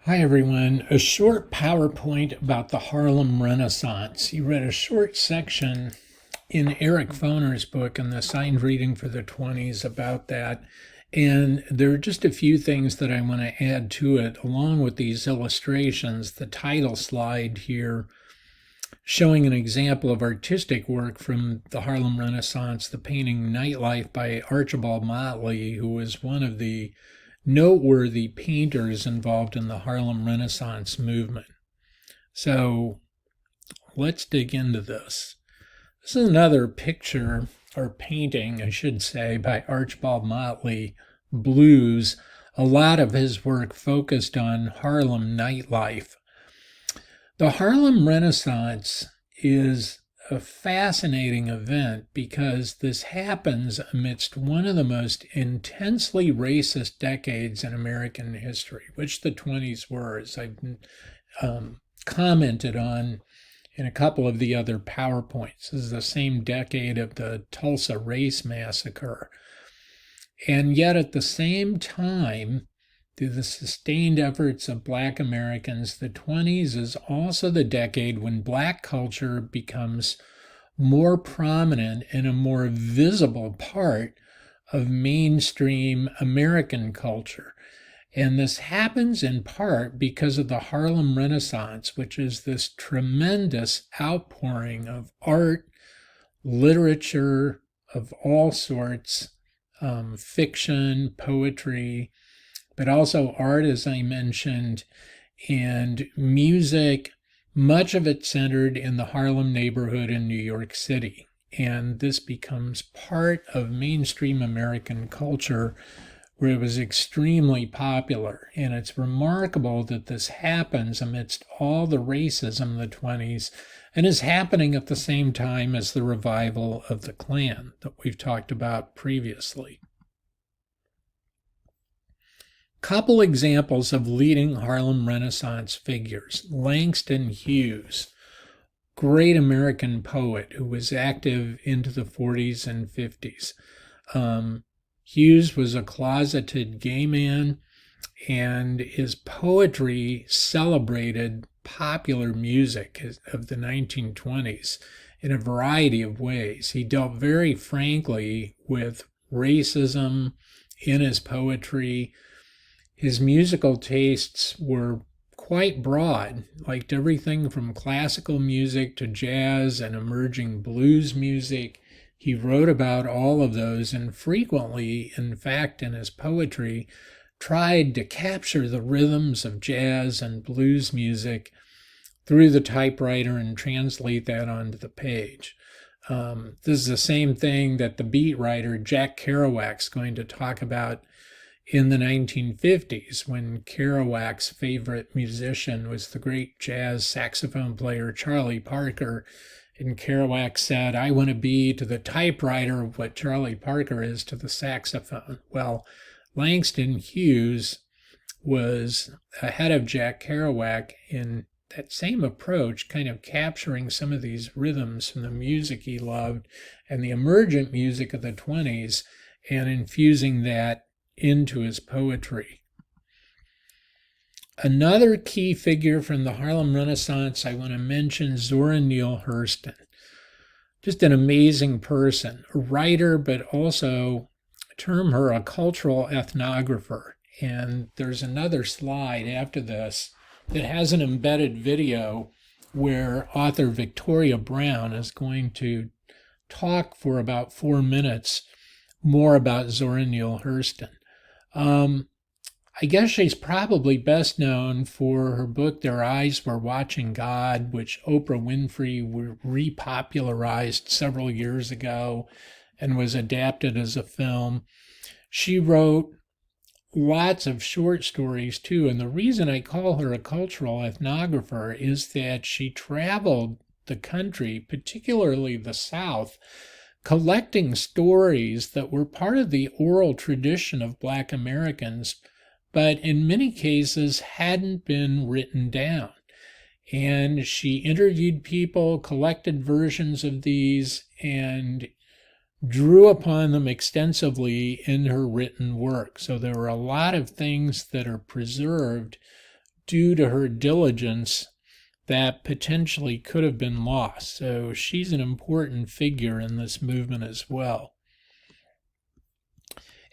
Hi everyone. A short PowerPoint about the Harlem Renaissance. You read a short section in Eric Foner's book in the Signed Reading for the 20s about that. And there are just a few things that I want to add to it, along with these illustrations. The title slide here showing an example of artistic work from the Harlem Renaissance, the painting Nightlife by Archibald Motley, who was one of the noteworthy painters involved in the Harlem Renaissance movement. So let's dig into this. This is another picture, or painting, I should say, by Archibald Motley, Blues. A lot of his work focused on Harlem nightlife. The Harlem Renaissance is a fascinating event because this happens amidst one of the most intensely racist decades in American history, which the 20s were, as I've commented on in a couple of the other PowerPoints. This is the same decade of the Tulsa Race Massacre. And yet at the same time, through the sustained efforts of Black Americans, the 20s is also the decade when Black culture becomes more prominent and a more visible part of mainstream American culture. And this happens in part because of the Harlem Renaissance, which is this tremendous outpouring of art, literature of all sorts, fiction, poetry, but also art, as I mentioned, and music, much of it centered in the Harlem neighborhood in New York City. And this becomes part of mainstream American culture where it was extremely popular. And it's remarkable that this happens amidst all the racism of the 20s and is happening at the same time as the revival of the Klan that we've talked about previously. Couple examples of leading Harlem Renaissance figures. Langston Hughes, great American poet who was active into the 40s and 50s. Hughes was a closeted gay man, and his poetry celebrated popular music of the 1920s in a variety of ways. He dealt very frankly with racism in his poetry. His musical tastes were quite broad, liked everything from classical music to jazz and emerging blues music. He wrote about all of those and frequently, in fact, in his poetry, tried to capture the rhythms of jazz and blues music through the typewriter and translate that onto the page. This is the same thing that the beat writer Jack Kerouac's going to talk about in the 1950s, when Kerouac's favorite musician was the great jazz saxophone player Charlie Parker. And Kerouac said, "I want to be to the typewriter what Charlie Parker is to the saxophone." Well, Langston Hughes was ahead of Jack Kerouac in that same approach, kind of capturing some of these rhythms from the music he loved and the emergent music of the 20s and infusing that into his poetry. Another key figure from the Harlem Renaissance I want to mention, Zora Neale Hurston. Just an amazing person, a writer, but also term her a cultural ethnographer. And there's another slide after this that has an embedded video where author Victoria Brown is going to talk for about 4 minutes more about Zora Neale Hurston. I guess she's probably best known for her book, Their Eyes Were Watching God, which Oprah Winfrey repopularized several years ago and was adapted as a film. She wrote lots of short stories too, and the reason I call her a cultural ethnographer is that she traveled the country, particularly the South, collecting stories that were part of the oral tradition of Black Americans, but in many cases hadn't been written down. And she interviewed people, collected versions of these, and drew upon them extensively in her written work. So there are a lot of things that are preserved due to her diligence that potentially could have been lost. So she's an important figure in this movement as well.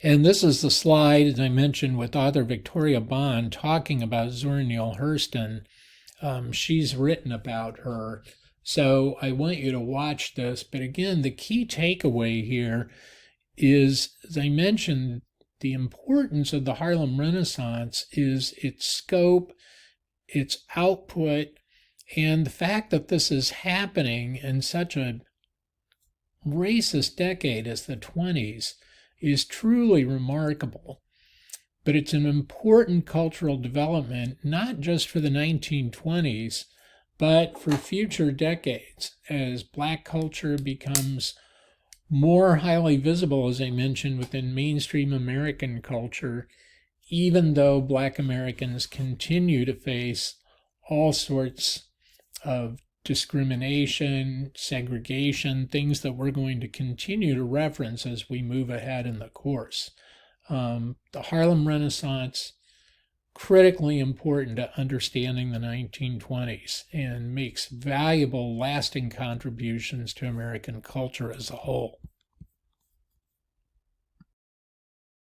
And this is the slide, as I mentioned, with author Victoria Bond talking about Zora Neale Hurston. She's written about her. So I want you to watch this. But again, the key takeaway here is, as I mentioned, the importance of the Harlem Renaissance is its scope, its output, and the fact that this is happening in such a racist decade as the 20s is truly remarkable. But it's an important cultural development, not just for the 1920s, but for future decades, as Black culture becomes more highly visible, as I mentioned, within mainstream American culture, even though Black Americans continue to face all sorts of discrimination, segregation, things that we're going to continue to reference as we move ahead in the course. The Harlem Renaissance, critically important to understanding the 1920s, and makes valuable, lasting contributions to American culture as a whole.